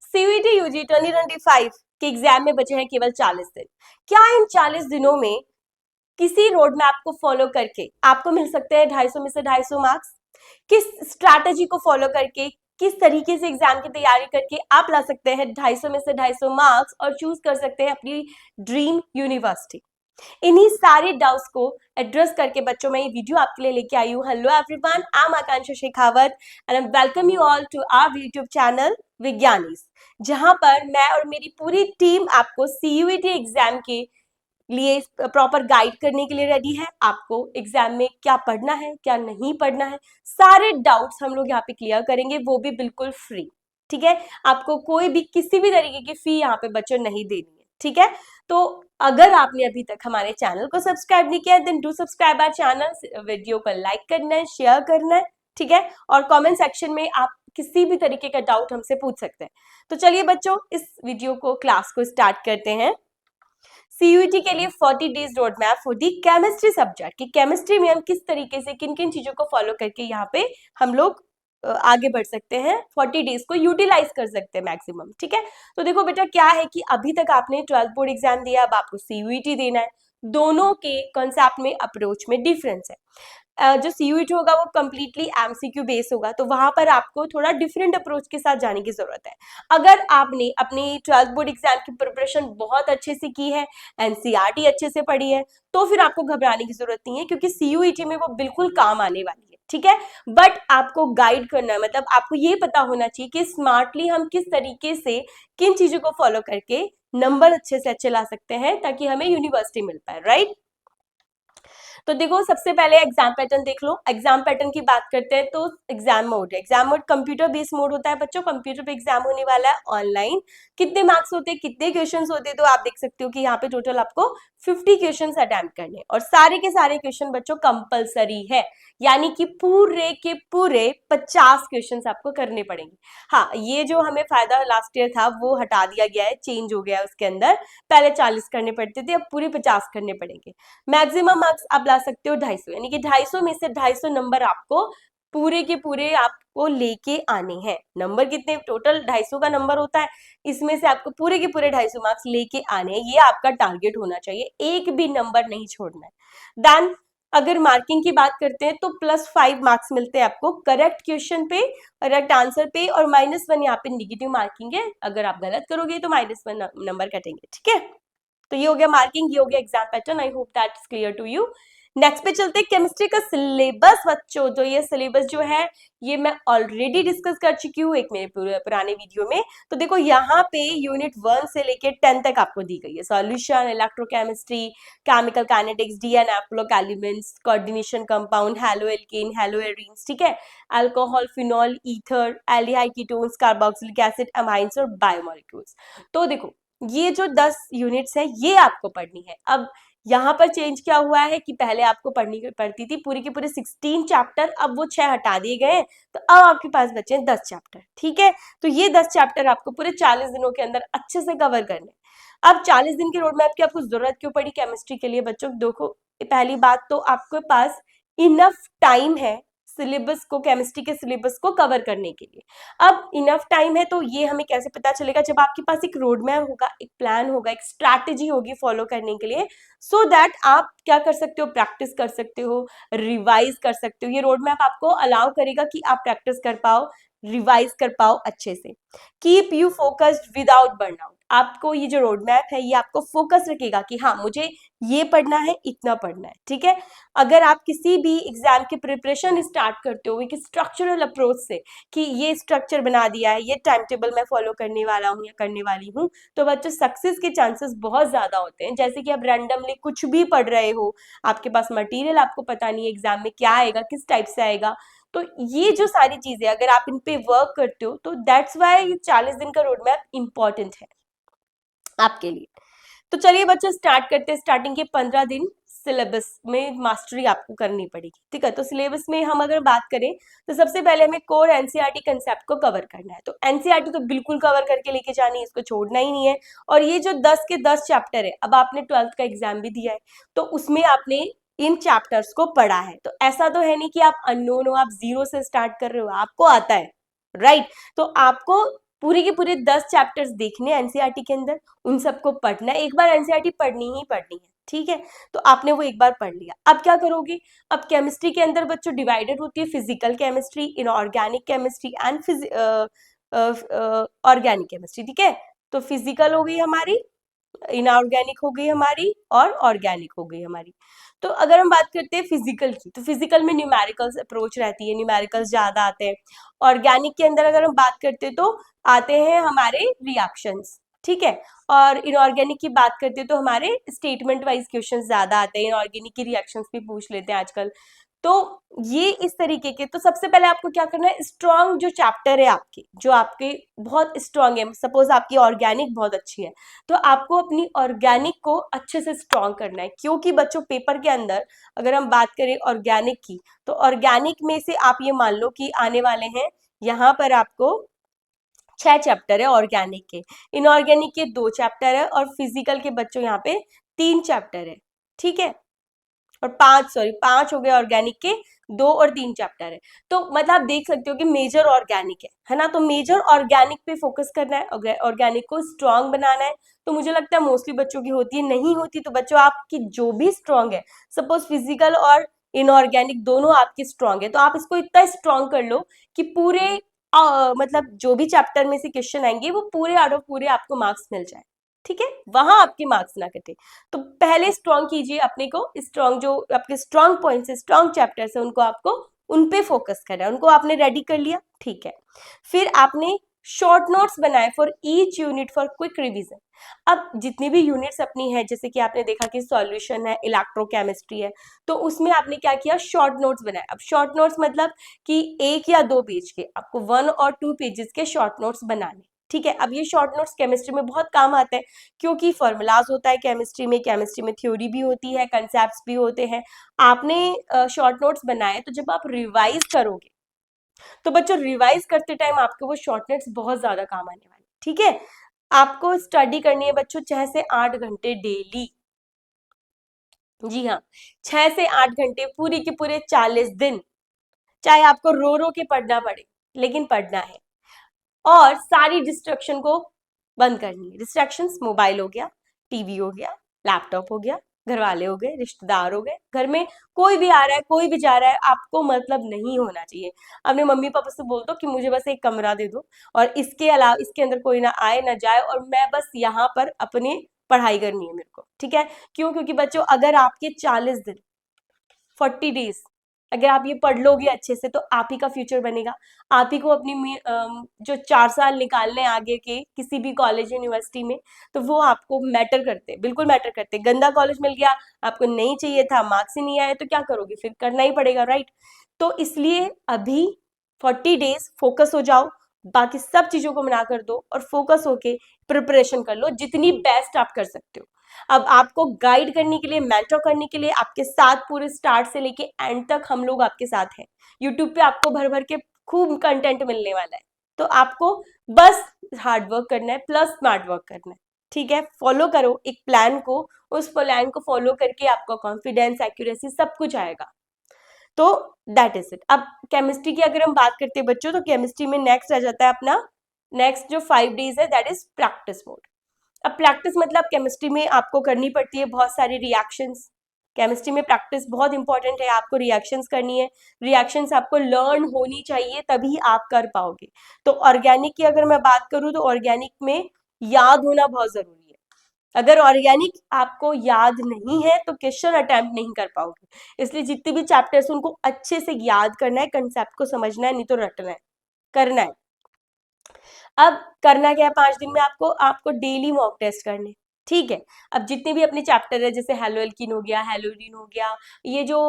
CUET UG 2025 के exam में बचे हैं केवल 40 दिन। क्या इन 40 दिनों में किसी रोड मैप को फॉलो करके आपको मिल सकते हैं 250 में से 250 मार्क्स? किस स्ट्रैटेजी को फॉलो करके, किस तरीके से एग्जाम की तैयारी करके आप ला सकते हैं 250 में से 250 मार्क्स और चूज कर सकते हैं अपनी ड्रीम यूनिवर्सिटी? इन्हीं सारे डाउट्स को एड्रेस करके बच्चों मैं ये वीडियो आपके लिए लेके आई हूँ। Hello everyone, I am Akanksha Shekhawat and I welcome you all to our YouTube channel Vigyanis, जहां पर मैं और मेरी पूरी टीम आपको सीयूईटी एग्जाम के लिए प्रॉपर गाइड करने के लिए रेडी है। आपको एग्जाम में क्या पढ़ना है, क्या नहीं पढ़ना है, सारे डाउट्स हम लोग यहाँ पे क्लियर करेंगे, वो भी बिल्कुल फ्री। ठीक है, आपको कोई भी किसी भी तरीके की फी यहाँ पे बच्चों नहीं देनी है। ठीक है, तो अगर आपने अभी तक हमारे चैनल को सब्सक्राइब नहीं किया then do subscribe our channel, video को लाइक करना है, शेयर करना है। ठीक है, और कमेंट सेक्शन में आप किसी भी तरीके का डाउट हमसे पूछ सकते हैं। तो चलिए बच्चों, इस वीडियो को क्लास को स्टार्ट करते हैं। सीयूईटी के लिए 40 days road map for the chemistry subject, कि केमिस्ट्री में हम किस तरीके से किन किन चीजों को फॉलो करके यहाँ पे हम लोग आगे बढ़ सकते हैं, 40 डेज को यूटिलाइज कर सकते हैं मैक्सिमम। ठीक है, तो देखो बेटा क्या है कि अभी तक आपने 12th बोर्ड एग्जाम दिया, अब आपको सीयूईटी देना है। दोनों के कॉन्सेप्ट में, अप्रोच में डिफरेंस है। जो सीयूईटी होगा वो कम्प्लीटली एमसीक्यू बेस होगा, तो वहां पर आपको थोड़ा डिफरेंट अप्रोच के साथ जाने की जरूरत है। अगर आपने अपनी 12th बोर्ड एग्जाम की प्रिपरेशन बहुत अच्छे से की है, एनसीईआरटी अच्छे से पढ़ी है, तो फिर आपको घबराने की जरूरत नहीं है, क्योंकि सीयूईटी में वो बिल्कुल काम आने वाली है। ठीक है, बट आपको गाइड करना है, मतलब आपको ये पता होना चाहिए कि स्मार्टली हम किस तरीके से किन चीजों को फॉलो करके नंबर अच्छे से अच्छे ला सकते हैं ताकि हमें यूनिवर्सिटी मिल पाए। राइट, तो देखो सबसे पहले एग्जाम पैटर्न देख लो। एग्जाम पैटर्न की बात करते हैं तो एग्जाम मोड है, exam mode computer based mode होता है बच्चों। कंप्यूटर पे एग्जाम होने वाला है ऑनलाइन। कितने मार्क्स होते हैं, कितने क्वेश्चंस होते हैं, तो आप देख सकते हो कि यहाँ पे टोटल आपको 50 क्वेश्चंस अटेम्प्ट करने, और सारे के सारे क्वेश्चन बच्चों कंपलसरी है, यानी कि पूरे के पूरे 50 क्वेश्चंस आपको करने पड़ेंगे। हाँ, ये जो हमें फायदा लास्ट ईयर था वो हटा दिया गया है, चेंज हो गया है उसके अंदर। पहले 40 करने पड़ते थे, अब पूरे 50 करने पड़ेंगे। मैक्सिमम मार्क्स आप ला सकते हो 250, यानी कि 250 में से 250 नंबर आपको पूरे के पूरे आपको लेके आने हैं। नंबर कितने, टोटल 250 का नंबर होता है, इसमें से आपको पूरे के पूरे 250 मार्क्स लेके आने हैं। ये आपका टारगेट होना चाहिए, एक भी नंबर नहीं छोड़ना है। देन अगर मार्किंग की बात करते हैं तो +5 मार्क्स मिलते हैं आपको करेक्ट क्वेश्चन पे, करेक्ट आंसर पे, और -1 यहाँ पे निगेटिव मार्किंग है। अगर आप गलत करोगे तो -1 नंबर कटेंगे। ठीक है, तो ये हो गया मार्किंग, ये हो गया exam pattern. I hope that is clear to you. Next पे चलते हैं केमिस्ट्री का सिलेबस बच्चों। तो ये सिलेबस जो है ये मैं ऑलरेडी डिस्कस कर चुकी हूँ एक मेरे पुराने वीडियो में। तो देखो यहाँ पे यूनिट 1 से लेके 10 तक आपको दी गई है। Solution, electrochemistry, chemical kinetics, DNA elements, coordination compound, halo alkane, hello arenes, ठीक है, alcohol, phenol, ether, aldehyde ketones, carboxylic acid, amines और बायोमोलिक्यूल्स। तो देखो ये जो 10 यूनिट्स है ये आपको पढ़नी है। अब यहाँ पर चेंज क्या हुआ है कि पहले आपको पढ़नी पड़ती थी पूरी के पूरे 16 चैप्टर, अब वो 6 हटा दिए गए हैं, तो अब आपके पास बचे हैं 10 चैप्टर। ठीक है, तो ये 10 चैप्टर आपको पूरे 40 दिनों के अंदर अच्छे से कवर करने। अब 40 दिन के रोड मैप की आपको जरूरत क्यों पड़ी केमिस्ट्री के लिए बच्चों? देखो पहली बात तो आपके पास इनफ टाइम है सिलेबस को, केमिस्ट्री के सिलेबस को कवर करने के लिए। अब इनफ टाइम है तो ये हमें कैसे पता चलेगा? जब आपके पास एक रोड मैप होगा, एक प्लान होगा, एक स्ट्रैटेजी होगी फॉलो करने के लिए, सो दैट आप क्या कर सकते हो, प्रैक्टिस कर सकते हो, रिवाइज कर सकते हो। ये रोड मैप आपको अलाउ करेगा कि आप प्रैक्टिस कर पाओ, रिवाइज कर पाओ अच्छे से। Keep you focused without burnout. आपको ये जो रोड मैप है ये आपको फोकस रखेगा कि हाँ मुझे ये पढ़ना है, इतना पढ़ना है। ठीक है, अगर आप किसी भी एग्जाम की प्रिपरेशन स्टार्ट करते हो एक स्ट्रक्चरल अप्रोच से कि ये स्ट्रक्चर बना दिया है, ये टाइम टेबल मैं फॉलो करने वाला हूँ या करने वाली हूँ, तो बच्चों सक्सेस के चांसेस बहुत ज्यादा होते हैं। जैसे कि आप रैंडमली कुछ भी पढ़ रहे हो, आपके पास मटेरियल आपको पता नहीं है एग्जाम में क्या आएगा, किस टाइप से आएगा, तो ये जो सारी चीजें अगर आप इन पे वर्क करते हो तो दैट्स वाई ये 40 दिन का रोड मैप इंपॉर्टेंट है आपके लिए। तो चलिए बच्चों स्टार्ट करते हैं। स्टार्टिंग के 15 दिन सिलेबस में मास्टरी आपको करनी पड़ेगी। ठीक है, तो सिलेबस में हम अगर बात करें तो सबसे पहले हमें कोर एनसीईआरटी कंसेप्ट को कवर करना है। तो एनसीईआरटी तो बिल्कुल कवर करके लेके जानी है, इसको छोड़ना ही नहीं है। और ये जो 10 के 10 चैप्टर है, अब आपने 12th का एग्जाम भी दिया है तो उसमें आपने इन चैप्टर्स को पढ़ा है, तो ऐसा तो है नहीं कि आप अननोन हो, आप जीरो से स्टार्ट कर रहे हो, आपको आता है। राइट, तो आपको पूरे के पूरे 10 चैप्टर्स देखने एनसीईआरटी के अंदर, उन सबको पढ़ना है, एक बार एनसीईआरटी पढ़नी ही पढ़नी है, ठीक है। तो आपने वो एक बार पढ़ लिया, अब क्या करोगे, अब केमिस्ट्री के अंदर बच्चों डिवाइडेड होती है physical chemistry, inorganic chemistry and organic chemistry, ठीक है। तो फिजिकल हो गई हमारी, इनऑर्गेनिक हो गई हमारी, और ऑर्गेनिक हो गई हमारी। तो अगर हम बात करते हैं फिजिकल की, तो फिजिकल में न्यूमेरिकल्स अप्रोच रहती है, न्यूमेरिकल्स ज्यादा आते हैं। ऑर्गेनिक के अंदर अगर हम बात करते हैं तो आते हैं हमारे रिएक्शंस, ठीक है। और इनऑर्गेनिक की बात करते हैं तो हमारे स्टेटमेंट वाइज क्वेश्चन ज्यादा आते हैं, इनऑर्गेनिक की रिएक्शंस भी पूछ लेते हैं आजकल। तो ये इस तरीके के, तो सबसे पहले आपको क्या करना है, स्ट्रॉन्ग जो चैप्टर है आपके, जो आपके बहुत स्ट्रॉन्ग है, सपोज आपकी ऑर्गेनिक बहुत अच्छी है, तो आपको अपनी ऑर्गेनिक को अच्छे से स्ट्रॉन्ग करना है, क्योंकि बच्चों पेपर के अंदर अगर हम बात करें ऑर्गेनिक की, तो ऑर्गेनिक में से आप ये मान लो कि आने वाले हैं, यहाँ पर आपको 6 चैप्टर है ऑर्गेनिक के, इनऑर्गेनिक के 2 चैप्टर है, और फिजिकल के बच्चों यहाँ पे 3 चैप्टर है, ठीक है। और 5 हो गए ऑर्गेनिक के, 2 और 3 चैप्टर है। तो मतलब आप देख सकते हो कि मेजर ऑर्गेनिक है ना, तो मेजर ऑर्गेनिक पे फोकस करना है, ऑर्गेनिक को स्ट्रांग बनाना है। तो मुझे लगता है मोस्टली बच्चों की होती है, नहीं होती तो बच्चों आपकी जो भी स्ट्रांग है, सपोज फिजिकल और इनऑर्गेनिक दोनों आपके स्ट्रांग है, तो आप इसको इतना स्ट्रांग कर लो कि पूरे मतलब जो भी चैप्टर में से क्वेश्चन आएंगे वो पूरे आउट ऑफ पूरे आपको मार्क्स मिल जाए, ठीक है, वहां आपके मार्क्स ना कटे। तो पहले स्ट्रॉन्ग कीजिए अपने को, स्ट्रॉन्ग जो आपके स्ट्रॉन्ग पॉइंट्स है, स्ट्रॉन्ग चैप्टर्स है, उनको आपको उन पे फोकस करना है, उनको आपने रेडी कर लिया, ठीक है। फिर आपने शॉर्ट नोट्स बनाए for each unit for quick revision. अब जितनी भी यूनिट्स अपनी है, जैसे कि आपने देखा कि सॉल्यूशन है, इलेक्ट्रोकेमिस्ट्री है, तो उसमें आपने क्या किया, शॉर्ट नोट्स बनाए। अब शॉर्ट नोट्स मतलब कि 1 या 2 पेज के, आपको 1 और 2 पेजेस के शॉर्ट नोट्स बनाने, ठीक है। अब ये शॉर्ट नोट्स केमिस्ट्री में बहुत काम आते हैं, क्योंकि फॉर्मूलाज होता है केमिस्ट्री में थ्योरी भी होती है, कंसेप्ट्स भी होते हैं। आपने शॉर्ट नोट्स बनाए, तो जब आप रिवाइज करोगे, तो बच्चों रिवाइज करते टाइम आपको वो शॉर्ट नोट्स बहुत ज्यादा काम आने वाले, ठीक है। आपको स्टडी करनी है बच्चों 6 से 8 घंटे डेली, जी हाँ, 6 से 8 घंटे पूरी के पूरे 40 दिन, चाहे आपको रो रो के पढ़ना पड़े, लेकिन पढ़ना है। और सारी डिस्ट्रक्शन को बंद करनी है। डिस्ट्रैक्शंस, मोबाइल हो गया, टीवी हो गया, लैपटॉप हो गया, घर वाले हो गए, रिश्तेदार हो गए, घर में कोई भी आ रहा है, कोई भी जा रहा है, आपको मतलब नहीं होना चाहिए। अपने मम्मी पापा से बोल दो कि मुझे बस एक कमरा दे दो, और इसके अलावा इसके अंदर कोई ना आए ना जाए, और मैं बस यहाँ पर अपनी पढ़ाई करनी है मेरे को, ठीक है। क्यों, क्योंकि बच्चों अगर आपके 40 दिन, 40 डेज अगर आप ये पढ़ लोगे अच्छे से, तो आप ही का फ्यूचर बनेगा। आप ही को अपनी जो 4 साल निकालने आगे के किसी भी कॉलेज यूनिवर्सिटी में, तो वो आपको मैटर करते, बिल्कुल मैटर करते। गंदा कॉलेज मिल गया, आपको नहीं चाहिए था, मार्क्स ही नहीं आए, तो क्या करोगे, फिर करना ही पड़ेगा, राइट। तो इसलिए अभी 40 डेज फोकस हो जाओ, बाकी सब चीजों को मना कर दो, और फोकस होके प्रिपरेशन कर लो जितनी बेस्ट आप कर सकते हो। अब आपको गाइड करने के लिए, मेंटर करने के लिए, आपके साथ पूरे स्टार्ट से लेके एंड तक हम लोग आपके साथ हैं। यूट्यूब पे आपको भर भर के खूब कंटेंट मिलने वाला है, तो आपको बस हार्ड वर्क करना है प्लस स्मार्ट वर्क करना है, ठीक है। फॉलो करो एक प्लान को, उस प्लान को फॉलो करके आपका कॉन्फिडेंस, एक्यूरेसी सब कुछ आएगा। तो दैट इज इट। अब केमिस्ट्री की अगर हम बात करते हैं बच्चों, तो केमिस्ट्री में नेक्स्ट आ जाता है अपना, नेक्स्ट जो 5 डेज है, दैट इज प्रैक्टिस मोड। अब प्रैक्टिस मतलब केमिस्ट्री में आपको करनी पड़ती है बहुत सारी रिएक्शंस। केमिस्ट्री में प्रैक्टिस बहुत इंपॉर्टेंट है, आपको रिएक्शंस करनी है, रिएक्शंस आपको लर्न होनी चाहिए, तभी आप कर पाओगे। तो ऑर्गेनिक की अगर मैं बात करूं, तो ऑर्गेनिक में याद होना बहुत जरूरी है। अगर ऑर्गेनिक आपको याद नहीं है, तो क्वेश्चन अटेम्प्ट नहीं कर पाओगे। इसलिए जितने भी चैप्टर्स उनको अच्छे से याद करना है, कंसेप्ट को समझना है, नहीं तो रटना है, करना है। अब करना क्या है, 5 दिन में आपको आपको डेली मॉक टेस्ट करने, ठीक है। अब जितने भी अपने चैप्टर है, जैसे हेलोएल्कीन हो गया, हेलोडीन हो गया, ये जो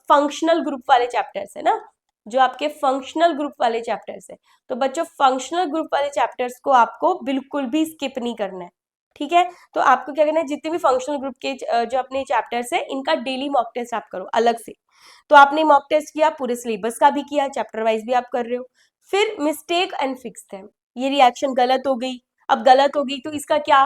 फंक्शनल ग्रुप वाले चैप्टर्स है ना, जो आपके फंक्शनल ग्रुप वाले चैप्टर्स है, तो बच्चों फंक्शनल ग्रुप वाले चैप्टर्स को आपको बिल्कुल भी स्किप नहीं करना है, ठीक है। तो आपको क्या करना है, जितने भी फंक्शनल ग्रुप के जो अपने चैप्टर्स है, इनका डेली मॉक टेस्ट आप करो अलग से। तो आपने मॉक टेस्ट किया, पूरे सिलेबस का भी किया, चैप्टर वाइज भी आप कर रहे हो। फिर मिस्टेक एंड फिक्स देम, ये रिएक्शन गलत हो गई, अब गलत हो गई तो इसका क्या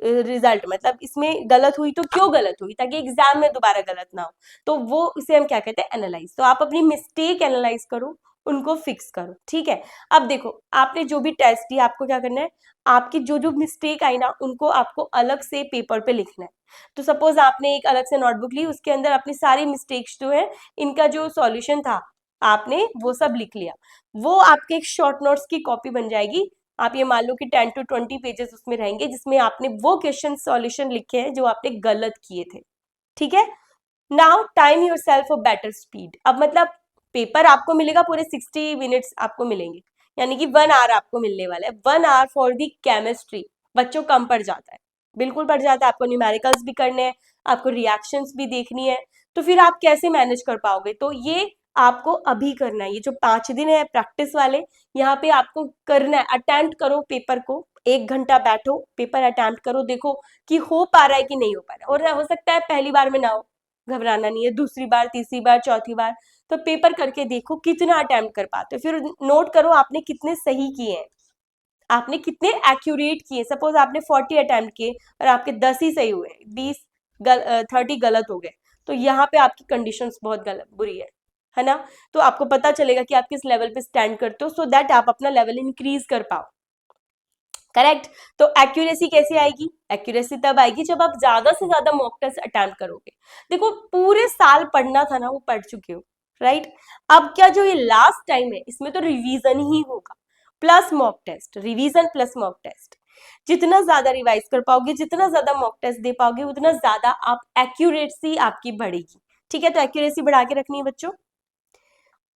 रिजल्ट, मतलब इसमें गलत हुई तो क्यों गलत हुई, ताकि एग्जाम में दोबारा गलत ना हो। तो वो इसे हम क्या कहते हैं, एनालाइज। तो आप अपनी मिस्टेक एनालाइज करो, उनको फिक्स करो, ठीक है। अब देखो आपने जो भी टेस्ट दिया, आपको क्या करना है, आपकी जो जो मिस्टेक आई ना उनको आपको अलग से पेपर पे लिखना है। तो सपोज आपने एक अलग से नोटबुक ली, उसके अंदर अपनी सारी मिस्टेक्स जो है, इनका जो सॉल्यूशन था आपने वो सब लिख लिया, वो आपके एक शॉर्ट नोट्स की कॉपी बन जाएगी। आप ये मान लो कि 10 to 20 पेजेस उसमें रहेंगे, जिसमें आपने वो क्वेश्चन सॉल्यूशन लिखे हैं जो आपने गलत किए थे, ठीक है। Now time your self a better speed. अब मतलब पेपर आपको मिलेगा, पूरे 60 मिनट्स आपको मिलेंगे, यानी कि 1 आवर आपको मिलने वाला है। 1 आवर फॉर दी केमिस्ट्री बच्चों कम पड़ जाता है, बिल्कुल पड़ जाता है। आपको न्यूमेरिकल्स भी करने हैं, आपको रिएक्शंस भी देखनी है, तो फिर आप कैसे मैनेज कर पाओगे? तो ये आपको अभी करना है, ये जो 5 दिन है प्रैक्टिस वाले, यहाँ पे आपको करना है। अटेम्प्ट करो पेपर को, 1 घंटा बैठो, पेपर अटेम्प्ट करो, देखो कि हो पा रहा है कि नहीं हो पा रहा है। और हो सकता है पहली बार में ना हो, घबराना नहीं है, दूसरी बार, तीसरी बार, चौथी बार, तो पेपर करके देखो कितना अटेम्प्ट कर पाते हो। फिर नोट करो आपने कितने सही किए हैं, आपने कितने एक्यूरेट किए। सपोज आपने 40 अटेम्प्ट किए और आपके 10 ही सही हुए, 30 गलत हो गए, तो यहाँ पे आपकी कंडीशंस बहुत गलत बुरी है ना। तो आपको पता चलेगा कि आप किस लेवल पे स्टैंड करते हो, सो दैट आप अपना लेवल इंक्रीज कर पाओ, करेक्ट। तो एक्यूरेसी कैसे आएगी? एक्यूरेसी तब आएगी जब आप ज्यादा से ज्यादा मॉक टेस्ट अटेम्प्ट करोगे। देखो पूरे साल पढ़ना था ना, वो पढ़ चुके हो, राइट। अब क्या जो ये लास्ट टाइम है, इसमें तो रिवीजन ही होगा, plus mock test, revision plus mock test. जितना ज्यादा रिवाइज कर पाओगे, जितना ज्यादा मॉक टेस्ट दे पाओगे, उतना ज्यादा आप एक्यूरेसी आपकी बढ़ेगी, ठीक है। तो एक्यूरेसी बढ़ा के रखनी है बच्चों।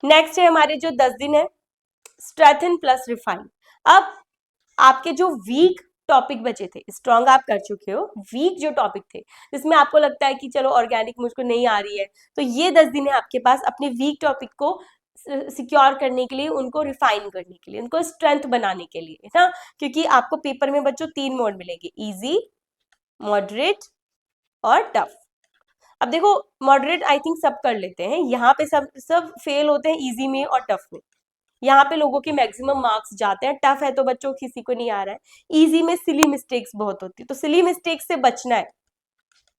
नेक्स्ट है हमारे जो 10 दिन है, स्ट्रेंथन प्लस रिफाइन। अब आपके जो वीक टॉपिक बचे थे, स्ट्रॉन्ग आप कर चुके हो, वीक जो टॉपिक थे जिसमें आपको लगता है कि चलो ऑर्गेनिक मुझको नहीं आ रही है, तो ये 10 दिन है आपके पास अपने वीक टॉपिक को सिक्योर करने के लिए, उनको रिफाइन करने के लिए, उनको स्ट्रेंथ बनाने के लिए, है ना। क्योंकि आपको पेपर में बच्चों 3 मोड मिलेंगे, इजी, मॉडरेट और टफ। अब देखो मॉडरेट आई थिंक सब कर लेते हैं, यहाँ पे सब सब फेल होते हैं इजी में और टफ में, यहाँ पे लोगों के मैक्सिमम मार्क्स जाते हैं। टफ है तो बच्चों किसी को नहीं आ रहा है। इजी में सिली मिस्टेक्स बहुत होती है, तो सिली मिस्टेक्स से बचना है,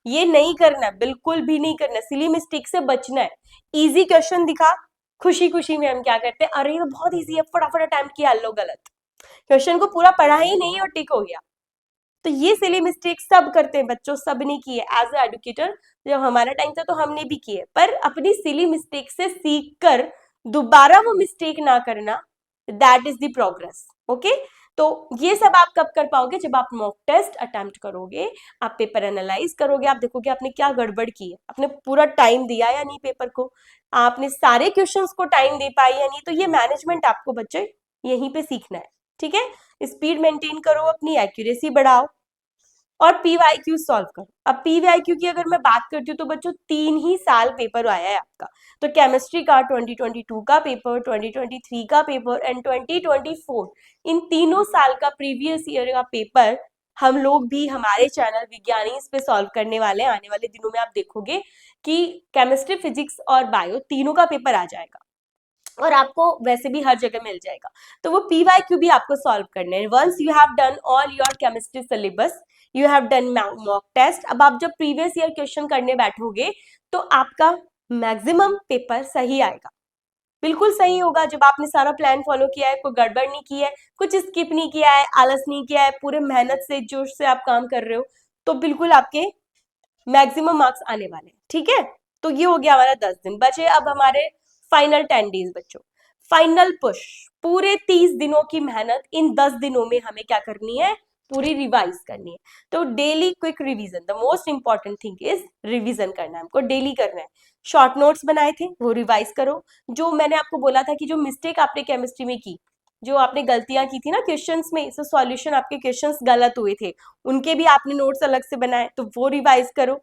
ये नहीं करना है, बिल्कुल भी नहीं करना, सिली मिस्टेक से बचना है। इजी क्वेश्चन दिखा, खुशी खुशी में हम क्या करते हैं, अरे ये तो बहुत इजी है, फटाफट अटेम्प्ट किया, लो गलत, क्वेश्चन को पूरा पढ़ा ही नहीं और टिक हो गया। तो ये सिली मिस्टेक सब करते हैं बच्चों, सब ने की है। एज ए एडुकेटर जब हमारा टाइम था तो हमने भी की है, पर अपनी सिली मिस्टेक से सीख कर दोबारा वो मिस्टेक ना करना, that is the progress, okay. तो ये सब आप कब कर पाओगे? जब आप मॉक टेस्ट अटेम्प्ट करोगे, आप पेपर एनालाइज करोगे, आप देखोगे आपने क्या गड़बड़ की है, आपने पूरा टाइम दिया या नहीं पेपर को, आपने सारे क्वेश्चंस को टाइम दे पाई या नहीं। तो ये मैनेजमेंट आपको बच्चे यहीं पे सीखना है, ठीक है। स्पीड मेंटेन करो, अपनी एक्यूरेसी बढ़ाओ और पीवाईक्यू सॉल्व करो। अब पीवाईक्यू की अगर मैं बात करती हूँ तो बच्चों 3 ही साल पेपर आया है आपका, तो केमिस्ट्री का 2022 का पेपर, 2023 का पेपर एंड 2024, इन तीनों साल का प्रीवियस ईयर का पेपर हम लोग भी हमारे चैनल विज्ञानी इस पे सॉल्व करने वाले हैं। आने वाले दिनों में आप देखोगे कि केमिस्ट्री, फिजिक्स और बायो तीनों का पेपर आ जाएगा और आपको वैसे भी हर जगह मिल जाएगा। तो वो पीवाईक्यू भी आपको सॉल्व करने हैं। Once you have done all your chemistry syllabus, you have done mock test, अब आप जब प्रीवियस ईयर क्वेश्चन करने बैठोगे तो आपका मैक्सिमम पेपर सही आएगा, बिल्कुल सही होगा। जब आपने सारा प्लान फॉलो किया है, कोई गड़बड़ नहीं की है, कुछ स्किप नहीं किया है, आलस नहीं किया है, पूरे मेहनत से जोश से आप काम कर रहे हो, तो बिल्कुल आपके मैक्सिमम मार्क्स आने वाले हैं, ठीक है। तो ये हो गया हमारा 10 दिन। बचे अब हमारे फाइनल 10 डेज बच्चों, फाइनल पुश, पूरे 30 दिनों की मेहनत इन 10 दिनों में हमें क्या करनी है, पूरी रिवाइज करनी है। तो daily quick revision, the most important thing is revision करना है, हमको डेली करना है। शॉर्ट नोट्स बनाए थे वो रिवाइज करो, जो मैंने आपको बोला था कि जो मिस्टेक आपने केमिस्ट्री में की, जो आपने गलतियां की थी ना क्वेश्चंस में, सो सॉल्यूशन आपके क्वेश्चंस गलत हुए थे, उनके भी आपने नोट्स अलग से बनाए, तो वो रिवाइज करो।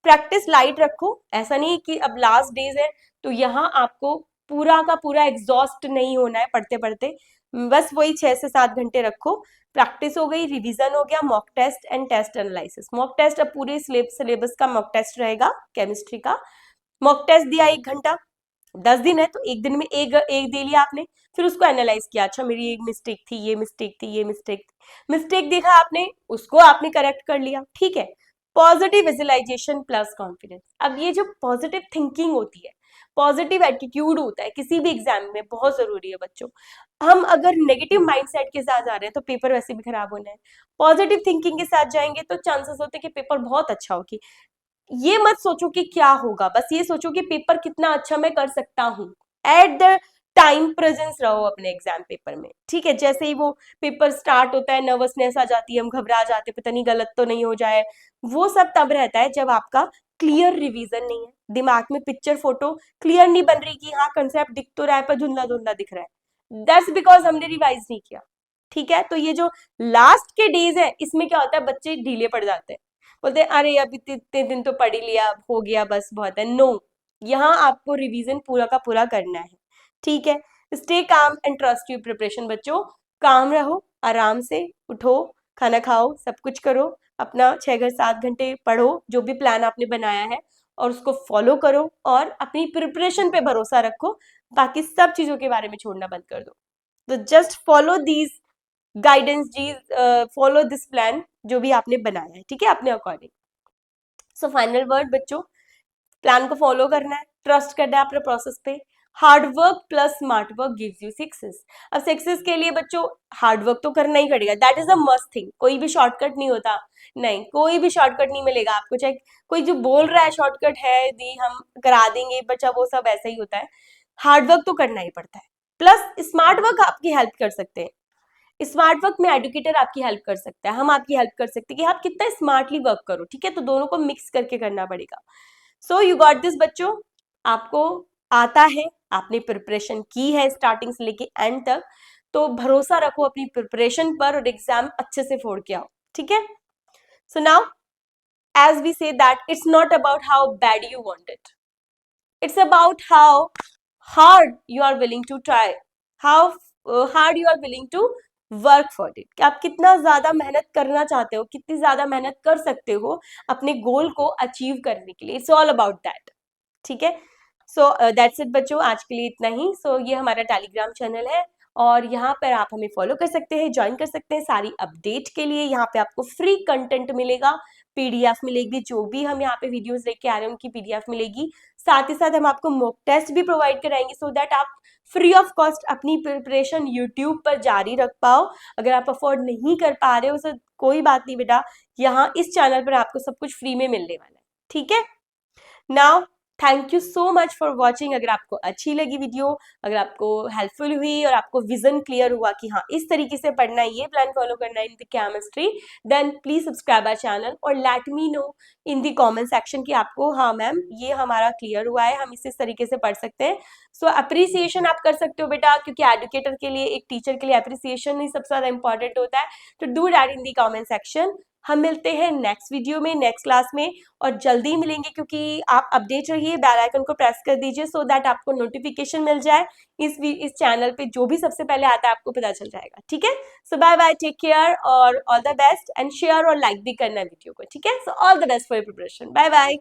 प्रैक्टिस लाइट रखो, ऐसा नहीं कि अब लास्ट डेज है तो यहाँ आपको पूरा का पूरा एग्जॉस्ट नहीं होना है पढ़ते पढ़ते, बस वही 6 से 7 घंटे रखो। प्रैक्टिस हो गई, रिवीजन हो गया, mock test and test analysis. Mock test अब पूरे सिलेबस का मॉक टेस्ट रहेगा केमिस्ट्री का। मॉक टेस्ट दिया 1 घंटा, 10 दिन है तो एक दिन में एक दे लिया आपने, फिर उसको एनालाइज किया, अच्छा मेरी एक मिस्टेक थी, ये मिस्टेक थी, ये मिस्टेक थी, मिस्टेक देखा आपने, उसको आपने करेक्ट कर लिया, ठीक है। Positive visualisation plus confidence. अब ये जो पॉजिटिव थिंकिंग होती है, पॉजिटिव एटीट्यूड होता है किसी भी एग्जाम में, बहुत जरूरी है बच्चों। हम अगर नेगेटिव माइंडसेट के साथ जा रहे हैं तो पेपर वैसे भी खराब होना है। पॉजिटिव थिंकिंग के साथ जाएंगे तो चांसेस होते हैं कि पेपर बहुत अच्छा हो। कि ये मत सोचो कि क्या होगा, बस ये सोचो कि पेपर कितना अच्छा मैं कर सकता हूँ। एट द टाइम प्रेजेंस रहो अपने एग्जाम पेपर में, ठीक है। जैसे ही वो पेपर स्टार्ट होता है नर्वसनेस आ जाती है, हम घबरा जाते हैं, पता नहीं गलत तो नहीं हो जाए। वो सब तब रहता है जब आपका क्लियर रिवीजन नहीं है, दिमाग में पिक्चर फोटो क्लियर नहीं बन रही कि हाँ कंसेप्ट दिख तो रहा है पर धुंधला धुंधला दिख रहा है। दैट्स बिकॉज हमने रिवाइज नहीं किया, ठीक है। तो ये जो लास्ट के डेज है इसमें क्या होता है, बच्चे ढीले पड़ जाते हैं, बोलते हैं अरे अभी इतने दिन तो पढ़ ही लिया, हो गया बस बहुत है। नो, यहाँ आपको रिवीजन पूरा का पूरा करना है, ठीक है। Stay calm and trust you preparation. बच्चों काम रहो, आराम से उठो, खाना खाओ, सब कुछ करो, अपना 6 7 घंटे पढ़ो, जो भी प्लान आपने बनाया है और उसको फॉलो करो और अपनी प्रिपरेशन पे भरोसा रखो। बाकी सब चीजों के बारे में छोड़ना बंद कर दो। तो जस्ट फॉलो दीज गाइडेंस, जी फॉलो दिस प्लान जो भी आपने बनाया है, ठीक है, अपने अकॉर्डिंग। सो फाइनल वर्ड बच्चों, प्लान को फॉलो करना है, ट्रस्ट करना है अपने प्रोसेस पे। Hard work plus smart work gives you success. अब सक्सेस के लिए बच्चों हार्ड वर्क तो करना ही पड़ेगा, that is a must thing. कोई भी शॉर्टकट नहीं होता, नहीं कोई भी शॉर्टकट नहीं मिलेगा आपको, चाहे कोई जो बोल रहा है शॉर्टकट है दी हम करा देंगे बच्चा, वो सब ऐसा ही होता है। हार्ड वर्क तो करना ही पड़ता है, प्लस स्मार्ट वर्क आपकी हेल्प कर सकते हैं। स्मार्ट वर्क में एडुकेटर आपकी हेल्प कर सकता है, हम आपकी हेल्प कर सकते हैं कि आप कितना स्मार्टली वर्क करो, ठीक है। तो दोनों को मिक्स करके करना पड़ेगा। सो यू गॉट दिस बच्चों, आपको आता है, आपने प्रिपरेशन की है स्टार्टिंग से लेके एंड तक, तो भरोसा रखो अपनी प्रिपरेशन पर और एग्जाम अच्छे से फोड़ के आओ, ठीक है। So now as we say that it's not about how bad you want it, it's about how hard you are willing to try, how hard you are willing to work for it, कि आप कितना ज्यादा मेहनत करना चाहते हो, कितनी ज्यादा मेहनत कर सकते हो अपने गोल को अचीव करने के लिए। इट्स ऑल अबाउट दैट, ठीक है। सो दैट्स इट बच्चों, आज के लिए इतना ही। सो ये हमारा टेलीग्राम चैनल है और यहाँ पर आप हमें फॉलो कर सकते हैं, ज्वाइन कर सकते हैं सारी अपडेट के लिए। यहाँ पे आपको फ्री कंटेंट मिलेगा, पीडीएफ मिलेगी, जो भी हम यहाँ पे वीडियोस लेके आ रहे हैं उनकी पीडीएफ मिलेगी। साथ ही साथ हम आपको मॉक टेस्ट भी प्रोवाइड कराएंगे सो दैट आप फ्री ऑफ कॉस्ट अपनी प्रिपरेशन यूट्यूब पर जारी रख पाओ। अगर आप अफोर्ड नहीं कर पा रहे हो तो कोई बात नहीं बेटा, यहाँ इस चैनल पर आपको सब कुछ फ्री में मिलने वाला है, ठीक है। Now thank you so much for watching. अगर आपको अच्छी लगी वीडियो, अगर आपको हेल्पफुल हुई और आपको विजन क्लियर हुआ कि हाँ इस तरीके से पढ़ना है, ये प्लान फॉलो करना है in the chemistry, then please subscribe our channel और let me know in the comment section कि आपको हाँ मैम ये हमारा क्लियर हुआ है, हम इस तरीके से पढ़ सकते हैं। सो अप्रिसिएशन आप कर सकते हो बेटा, क्योंकि एजुकेटर के लिए, एक टीचर के लिए अप्रिसिएशन ही सबसे ज्यादा इंपॉर्टेंट होता है। तो do that in the comment section. हम मिलते हैं नेक्स्ट वीडियो में, नेक्स्ट क्लास में, और जल्दी मिलेंगे, क्योंकि आप अपडेट रहिए, बेल आइकन को प्रेस कर दीजिए सो दैट आपको नोटिफिकेशन मिल जाए। इस चैनल पे जो भी सबसे पहले आता है आपको पता चल जाएगा, ठीक है। So bye bye, take care और all the best, and share और लाइक भी करना वीडियो को, ठीक है। So all the best for your preparation, bye bye.